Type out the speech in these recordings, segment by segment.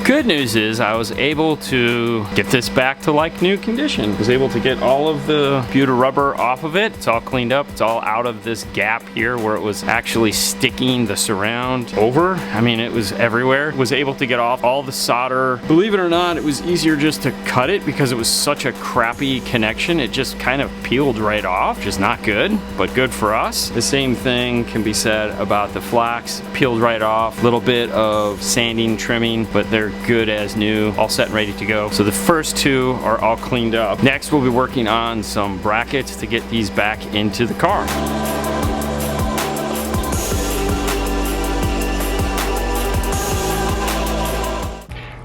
Good news is I was able to get this back to like new condition. I was able to get all of the pewter rubber off of it. It's all cleaned up. It's all out of this gap here where it was actually sticking the surround over. I mean, it was everywhere. Was able to get off all the solder. Believe it or not, it was easier just to cut it because it was such a crappy connection. It just kind of peeled right off, which is not good, but good for us. The same thing can be said about the flax. Peeled right off. A little bit of sanding, trimming, but they're good as new, all set and ready to go. So the first two are all cleaned up. Next, we'll be working on some brackets to get these back into the car.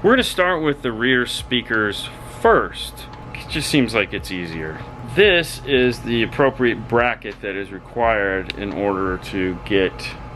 We're gonna start with the rear speakers first. It just seems like it's easier. This is the appropriate bracket that is required in order to get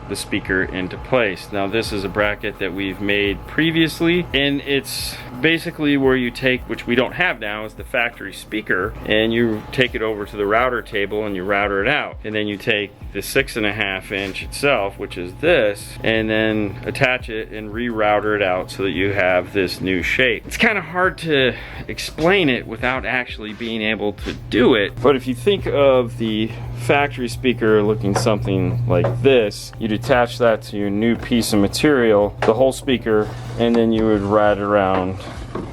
the speaker into place. Now this is a bracket that we've made previously, and it's basically where you take, which we don't have now, is the factory speaker, and you take it over to the router table and you router it out. And then you take the 6.5 inch itself, which is this, and then attach it and rerouter it out so that you have this new shape. It's kind of hard to explain it without actually being able to do it, but if you think of the factory speaker looking something like this, you'd attach that to your new piece of material, the whole speaker, and then you would wrap it around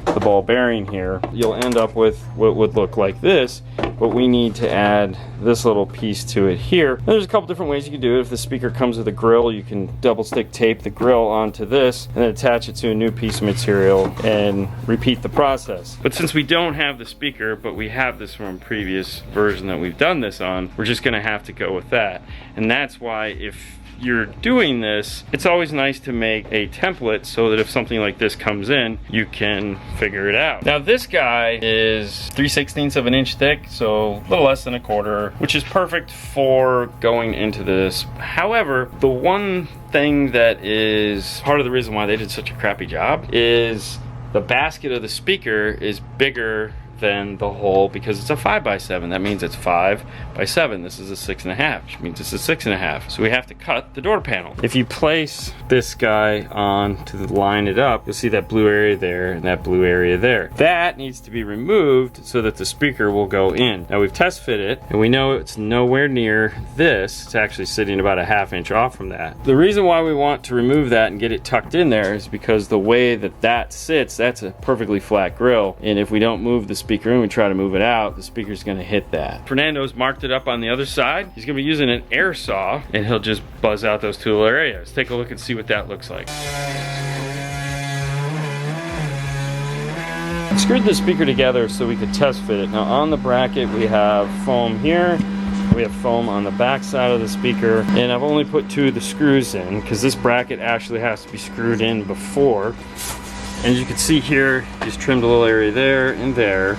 the ball bearing here. You'll end up with what would look like this, but we need to add this little piece to it here. And there's a couple different ways you can do it. If the speaker comes with a grill, you can double stick tape the grill onto this and then attach it to a new piece of material and repeat the process. But since we don't have the speaker, but we have this from a previous version that we've done this on, we're just gonna have to go with that. And that's why if you're doing this, it's always nice to make a template so that if something like this comes in, you can figure it out. Now this guy is 3/16 of an inch thick, so a little less than a quarter, which is perfect for going into this. However, the one thing that is part of the reason why they did such a crappy job is the basket of the speaker is bigger than the hole because it's a 5x7. That means it's 5x7. This is a 6.5, which means it's a 6.5. So we have to cut the door panel. If you place this guy on to line it up, you'll see that blue area there and that blue area there. That needs to be removed so that the speaker will go in. Now we've test fit it and we know it's nowhere near this. It's actually sitting about a 1/2 inch off from that. The reason why we want to remove that and get it tucked in there is because the way that that sits, that's a perfectly flat grill, and if we don't move the speaker and we try to move it out, the speaker's gonna hit that. Fernando's marked it up on the other side. He's gonna be using an air saw and he'll just buzz out those two little areas. Take a look and see what that looks like. I screwed the speaker together so we could test fit it. Now on the bracket we have foam here, we have foam on the back side of the speaker, and I've only put 2 of the screws in because this bracket actually has to be screwed in before. And as you can see here, just trimmed a little area there and there.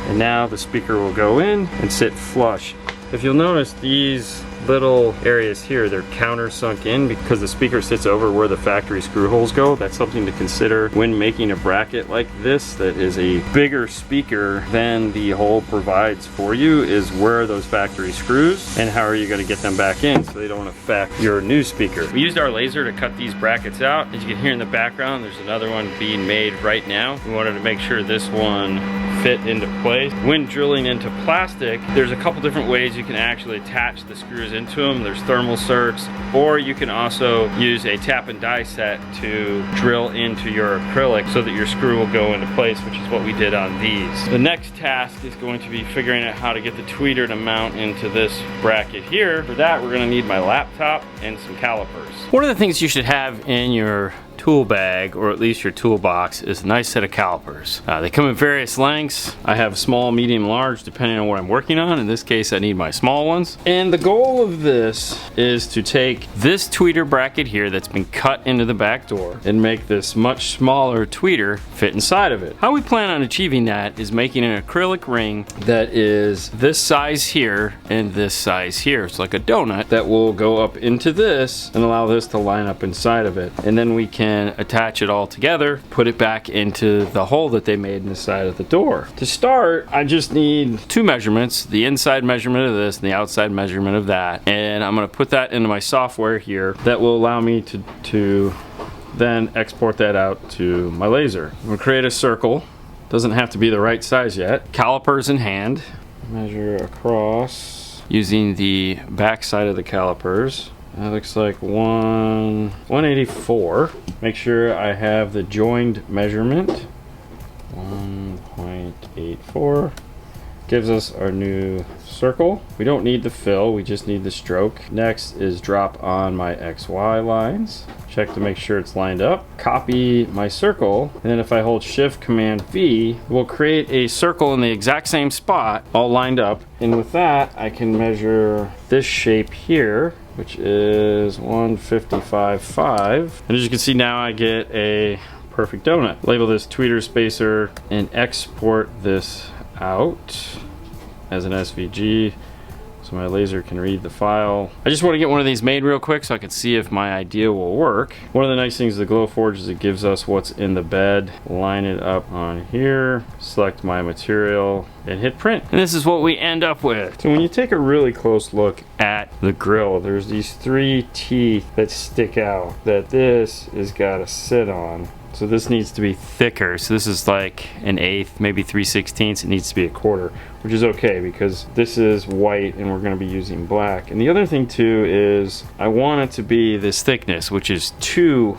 And now the speaker will go in and sit flush. If you'll notice, these little areas here, they're countersunk in because the speaker sits over where the factory screw holes go. That's something to consider when making a bracket like this that is a bigger speaker than the hole provides for you, is where are those factory screws and how are you going to get them back in so they don't affect your new speaker. We used our laser to cut these brackets out. As you can hear in the background, there's another one being made right now. We wanted to make sure this one fit into place. When drilling into plastic, there's a couple different ways you can actually attach the screws into them. There's thermal certs, or you can also use a tap and die set to drill into your acrylic so that your screw will go into place, which is what we did on these. The next task is going to be figuring out how to get the tweeter to mount into this bracket here. For that, we're going to need my laptop and some calipers. One of the things you should have in your tool bag, or at least your toolbox, is a nice set of calipers. They come in various lengths. I have small, medium, large, depending on what I'm working on. In this case, I need my small ones. And the goal of this is to take this tweeter bracket here that's been cut into the back door and make this much smaller tweeter fit inside of it. How we plan on achieving that is making an acrylic ring that is this size here and this size here. It's like a donut that will go up into this and allow this to line up inside of it. And then we can attach it all together, put it back into the hole that they made in the side of the door. To start, I just need 2 measurements, the inside measurement of this and the outside measurement of that. And I'm gonna put that into my software here that will allow me to then export that out to my laser. I'm gonna create a circle. Doesn't have to be the right size yet. Calipers in hand. Measure across using the back side of the calipers. That looks like 184. Make sure I have the joined measurement. 1.84. Gives us our new circle. We don't need the fill, we just need the stroke. Next is drop on my XY lines. Check to make sure it's lined up. Copy my circle, and then if I hold Shift Command V, we'll create a circle in the exact same spot, all lined up. And with that, I can measure this shape here, which is 155.5. And as you can see now, I get a perfect donut. Label this tweeter spacer and export this out as an SVG so my laser can read the file. I just want to get one of these made real quick so I can see if my idea will work. One of the nice things of the Glowforge is it gives us what's in the bed. Line it up on here, select my material, and hit print. And this is what we end up with. So when you take a really close look at the grill, there's these 3 teeth that stick out that this has got to sit on. So this needs to be thicker. So this is like an 1/8, maybe 3/16. It needs to be a 1/4, which is okay because this is white and we're gonna be using black. And the other thing too is I want it to be this thickness, which is two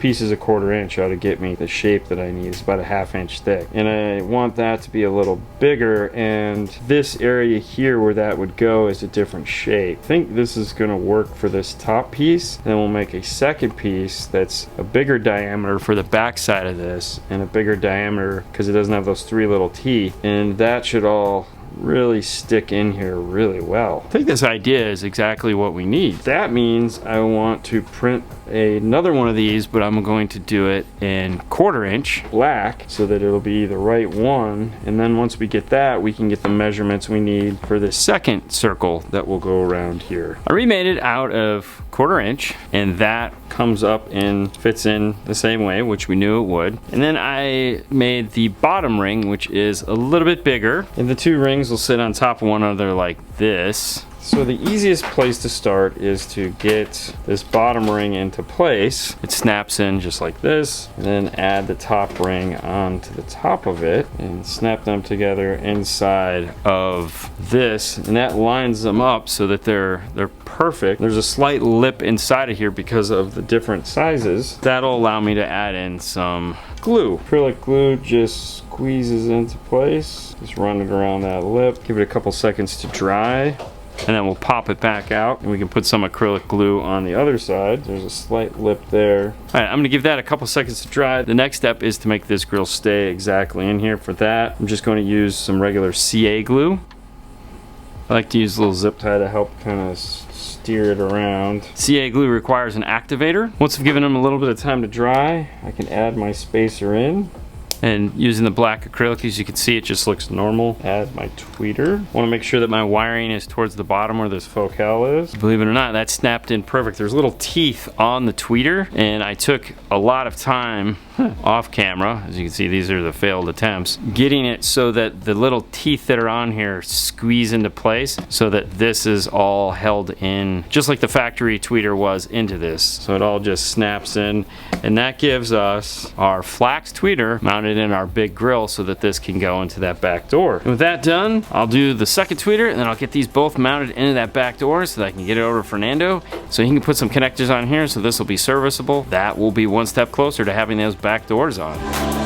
pieces a 1/4 inch ought to get me the shape that I need. It's about a 1/2 inch thick. And I want that to be a little bigger, and this area here where that would go is a different shape. I think this is gonna work for this top piece. Then we'll make a second piece that's a bigger diameter for the back side of this, and a bigger diameter because it doesn't have those 3 little teeth. And that should all really stick in here really well. I think this idea is exactly what we need. That means I want to print another one of these, but I'm going to do it in 1/4 inch black so that it'll be the right one. And then once we get that, we can get the measurements we need for the second circle that will go around here. I remade it out of 1/4 inch, and that comes up and fits in the same way, which we knew it would. And then I made the bottom ring, which is a little bit bigger, and the 2 rings will sit on top of one another like this. So the easiest place to start is to get this bottom ring into place. It snaps in just like this, and then add the top ring onto the top of it and snap them together inside of this, and that lines them up so that they're perfect. There's a slight lip inside of here because of the different sizes. That'll allow me to add in some glue. Acrylic glue just squeezes into place. Just run it around that lip. Give it a couple seconds to dry, and then we'll pop it back out, and we can put some acrylic glue on the other side. There's a slight lip there. All right, I'm gonna give that a couple seconds to dry. The next step is to make this grill stay exactly in here. For that, I'm just going to use some regular CA glue. I like to use a little zip tie to help kind of steer it around. CA glue requires an activator. Once I've given them a little bit of time to dry, I can add my spacer in. And using the black acrylic, as you can see, it just looks normal. Add my tweeter. I want to make sure that my wiring is towards the bottom where this focal is. Believe it or not, that snapped in perfect. There's little teeth on the tweeter, and I took a lot of time off camera. As you can see, these are the failed attempts. Getting it so that the little teeth that are on here squeeze into place so that this is all held in, just like the factory tweeter was, into this. So it all just snaps in, and that gives us our flax tweeter mounted in our big grill so that this can go into that back door. And with that done, I'll do the second tweeter, and then I'll get these both mounted into that back door so that I can get it over to Fernando so he can put some connectors on here so this will be serviceable. That will be one step closer to having those back doors on.